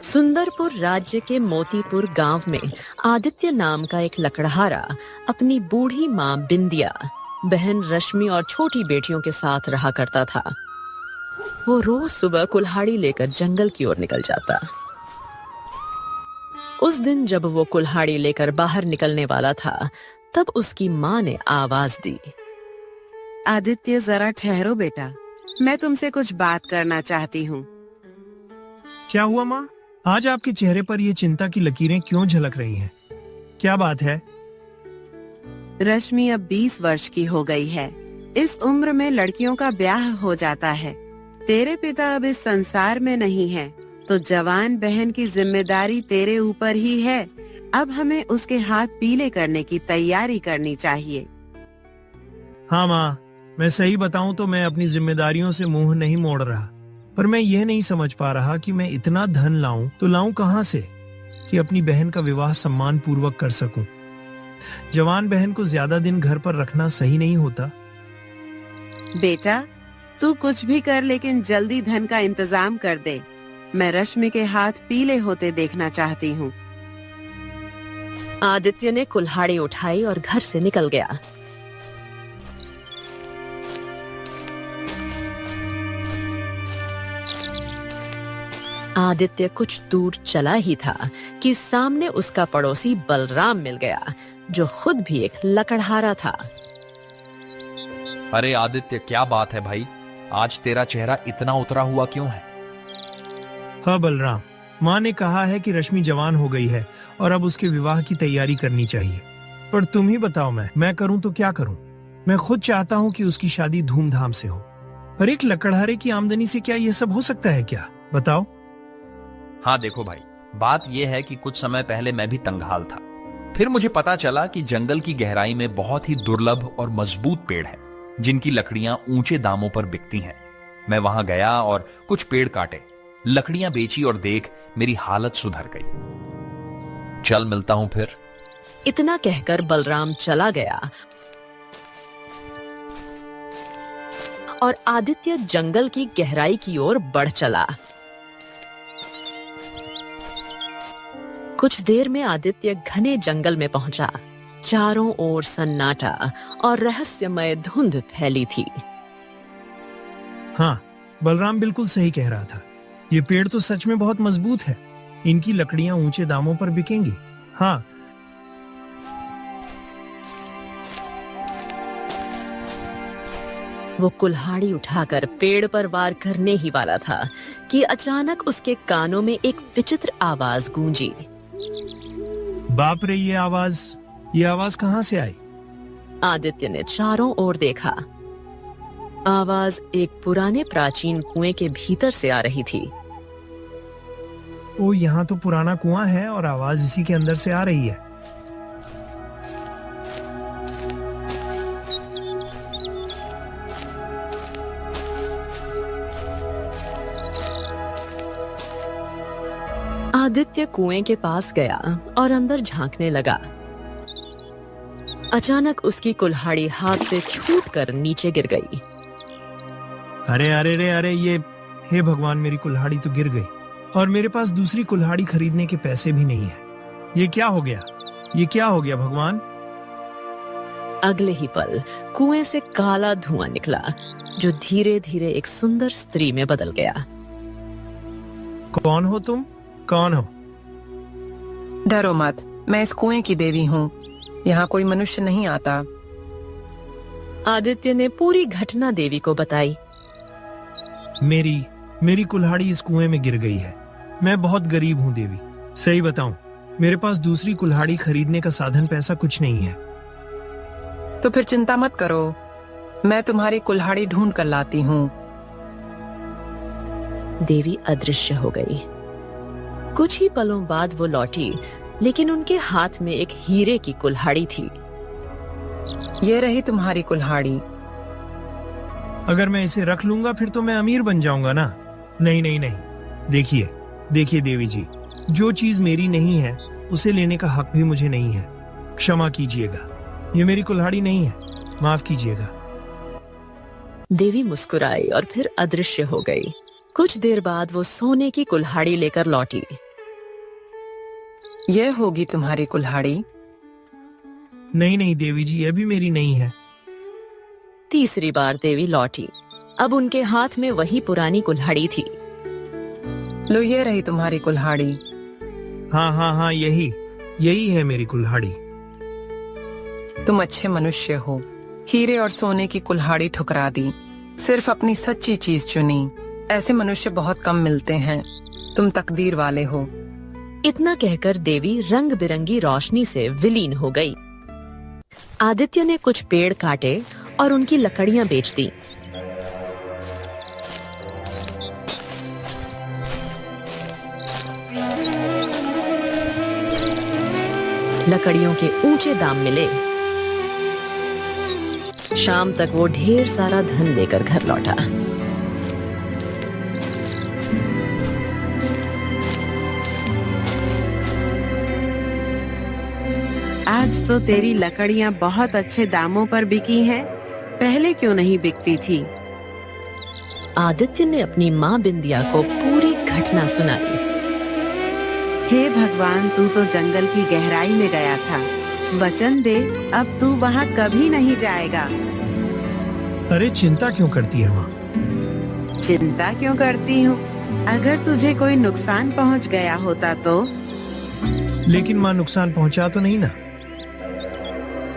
सुंदरपुर राज्य के मोतीपुर गांव में आदित्य नाम का एक लकड़हारा अपनी बूढ़ी माँ बिंदिया, बहन रश्मि और छोटी बेटियों के साथ रहा करता था। वो रोज सुबह कुल्हाड़ी लेकर जंगल की ओर निकल जाता। उस दिन जब वो कुल्हाड़ी लेकर बाहर निकलने वाला था, तब उसकी माँ ने आवाज दी। आदित्य, जरा ठहरो बेटा, मैं तुमसे कुछ बात करना चाहती हूँ। क्या हुआ माँ? आज आपके चेहरे पर ये चिंता की लकीरें क्यों झलक रही हैं? क्या बात है? रश्मि अब 20 वर्ष की हो गई है। इस उम्र में लड़कियों का ब्याह हो जाता है। तेरे पिता अब इस संसार में नहीं है, तो जवान बहन की जिम्मेदारी तेरे ऊपर ही है। अब हमें उसके हाथ पीले करने की तैयारी करनी चाहिए। हाँ माँ, मैं सही बताऊं तो मैं अपनी जिम्मेदारियों से मुंह नहीं मोड़ रहा, पर मैं यह नहीं समझ पा रहा कि मैं इतना धन लाऊं तो लाऊं कहां से कि अपनी बहन का विवाह सम्मान पूर्वक कर सकूं। जवान बहन को ज्यादा दिन घर पर रखना सही नहीं होता। बेटा, तू कुछ भी कर, लेकिन जल्दी धन का इंतजाम कर दे। मैं रश्मि के हाथ पीले होते देखना चाहती हूँ। आदित्य ने कुल्हाड़ी उठाई और घर से निकल गया। आदित्य कुछ दूर चला ही था कि सामने उसका पड़ोसी बलराम मिल गया, जो खुद भी एक लकड़हारा था। अरे आदित्य, क्या बात है भाई? आज तेरा चेहरा इतना उतरा हुआ क्यों है? हाँ बलराम, माँ ने कहा है कि रश्मि जवान हो गई है और अब उसके विवाह की तैयारी करनी चाहिए। पर तुम ही बताओ, मैं करूं तो क्या करूं? मैं खुद चाहता हूं कि उसकी शादी धूमधाम से हो, पर एक लकड़हारे की आमदनी से क्या ये सब हो सकता है क्या? बताओ। हाँ देखो भाई, बात यह है कि कुछ समय पहले मैं भी तंगहाल था। फिर मुझे पता चला कि जंगल की गहराई में बहुत ही दुर्लभ और मजबूत पेड़ है, जिनकी लकड़ियां ऊंचे दामों पर बिकती हैं। मैं वहां गया और कुछ पेड़ काटे, लकड़ियां बेची और देख मेरी हालत सुधर गई। चल मिलता हूं फिर। इतना कहकर बलराम चला गया और आदित्य जंगल की गहराई की ओर बढ़ चला। कुछ देर में आदित्य घने जंगल में पहुंचा। चारों ओर सन्नाटा और रहस्यमय धुंध फैली थी। हाँ, बलराम बिल्कुल सही कह रहा था। ये पेड़ तो सच में बहुत मजबूत है। इनकी लकड़ियां ऊंचे दामों पर बिकेंगी। हाँ। वो कुल्हाड़ी उठाकर पेड़ पर वार करने ही वाला था कि अचानक उसके कानों में एक विचित्र आवाज गूंजी। बाप रे, ये आवाज कहां से आई? आदित्य ने चारों ओर देखा। आवाज एक पुराने प्राचीन कुएं के भीतर से आ रही थी। ओ, यहाँ तो पुराना कुआं है और आवाज इसी के अंदर से आ रही है। आदित्य कुएं के पास गया और अंदर झांकने लगा। अचानक उसकी कुल्हाड़ी हाथ से छूटकर नीचे गिर गई। अरे अरे रे अरे, ये, हे भगवान, मेरी कुल्हाड़ी तो गिर गई और मेरे पास दूसरी कुल्हाड़ी खरीदने के पैसे भी नहीं है। ये क्या हो गया? ये क्या हो गया भगवान? अगले ही पल कुएं से काला धुआं निकला, जो धीरे धीरे एक सुंदर स्त्री में बदल गया। कौन हो तुम? कौन हो? डरो मत, मैं इस कुएं की देवी हूँ। यहाँ कोई मनुष्य नहीं आता। आदित्य ने पूरी घटना देवी को बताई। मेरी कुल्हाड़ी इस कुएं में गिर गई है। मैं बहुत गरीब हूँ देवी। सही बताऊं, मेरे पास दूसरी कुल्हाड़ी खरीदने का साधन पैसा कुछ नहीं है। तो फिर चिंता मत करो, मैं तुम्हारी कुल्हाड़ी ढूंढ कर लाती हूँ। देवी अदृश्य हो गई। कुछ ही पलों बाद वो लौटी, लेकिन उनके हाथ में एक हीरे की कुल्हाड़ी थी। ये रही तुम्हारी कुल्हाड़ी। अगर मैं इसे रख लूंगा फिर तो मैं अमीर बन जाऊंगा ना। नहीं नहीं नहीं, देखिए देवी जी, जो चीज मेरी नहीं है उसे लेने का हक भी मुझे नहीं है। क्षमा कीजिएगा, ये मेरी कुल्हाड़ी नहीं है, माफ कीजिएगा। देवी मुस्कुराई और फिर अदृश्य हो गई। कुछ देर बाद वो सोने की कुल्हाड़ी लेकर लौटी। यह होगी तुम्हारी कुल्हाड़ी। नहीं नहीं देवी जी, यह भी मेरी नहीं है। तीसरी बार देवी लौटी। अब उनके हाथ में वही पुरानी कुल्हाड़ी थी। लो, ये रही तुम्हारी कुल्हाड़ी। हाँ हाँ हाँ, यही है मेरी कुल्हाड़ी। तुम अच्छे मनुष्य हो। हीरे और सोने की कुल्हाड़ी ठुकरा दी, सिर्फ अपनी सच्ची चीज चुनी। ऐसे मनुष्य बहुत कम मिलते हैं। तुम तकदीर वाले हो। इतना कहकर देवी रंग बिरंगी रोशनी से विलीन हो गई। आदित्य ने कुछ पेड़ काटे और उनकी लकड़ियां बेच दी। लकड़ियों के ऊंचे दाम मिले। शाम तक वो ढेर सारा धन लेकर घर लौटा। आज तो तेरी लकड़ियां बहुत अच्छे दामों पर बिकी हैं, पहले क्यों नहीं बिकती थी? आदित्य ने अपनी माँ बिंदिया को पूरी घटना सुनाई। हे भगवान, तू तो जंगल की गहराई में गया था। वचन दे, अब तू वहाँ कभी नहीं जाएगा। अरे चिंता क्यों करती है माँ? चिंता क्यों करती हूँ? अगर तुझे कोई नुकसान पहुँच गया होता तो? लेकिन माँ, नुकसान पहुँचा तो नहीं ना?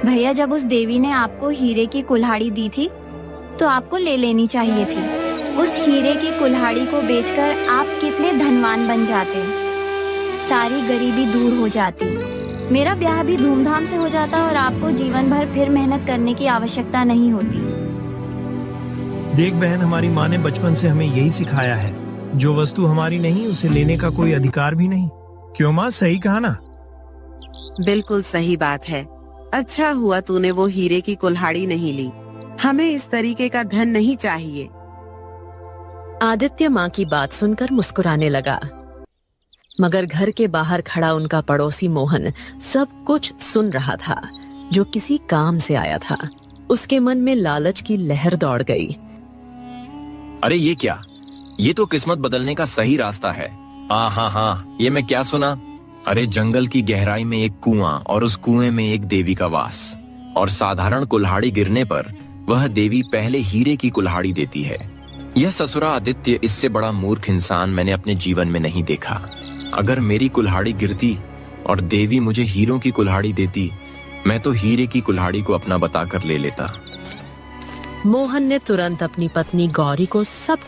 भैया, जब उस देवी ने आपको हीरे की कुल्हाड़ी दी थी तो आपको ले लेनी चाहिए थी। उस हीरे की कुल्हाड़ी को बेचकर आप कितने धनवान बन जाते, सारी गरीबी दूर हो जाती, मेरा ब्याह भी धूमधाम से हो जाता और आपको जीवन भर फिर मेहनत करने की आवश्यकता नहीं होती। देख बहन, हमारी माँ ने बचपन से हमें यही सिखाया है, जो वस्तु हमारी नहीं उसे लेने का कोई अधिकार भी नहीं। क्यों माँ, सही कहा ना? बिल्कुल सही बात है। अच्छा हुआ तूने वो हीरे की कुल्हाड़ी नहीं ली। हमें इस तरीके का धन नहीं चाहिए। आदित्य माँ की बात सुनकर मुस्कुराने लगा, मगर घर के बाहर खड़ा उनका पड़ोसी मोहन सब कुछ सुन रहा था, जो किसी काम से आया था। उसके मन में लालच की लहर दौड़ गई। अरे ये क्या? ये तो किस्मत बदलने का सही रास्ता है। हाँ, ये मैं क्या सुना? अरे जंगल की गहराई में एक कुआं और उस कुएं में एक देवी का वास, और साधारण कुल्हाड़ी गिरने पर वह देवी पहले हीरे की कुल्हाड़ी देती है। यह ससुरा आदित्य, इससे बड़ा मूर्ख इंसान मैंने अपने जीवन में नहीं देखा। अगर मेरी कुल्हाड़ी गिरती और देवी मुझे हीरों की कुल्हाड़ी देती, मैं तो हीरे की कुल्हाड़ी को अपना बताकर ले लेता। मोहन ने तुरंत अपनी पत्नी गौरी को सब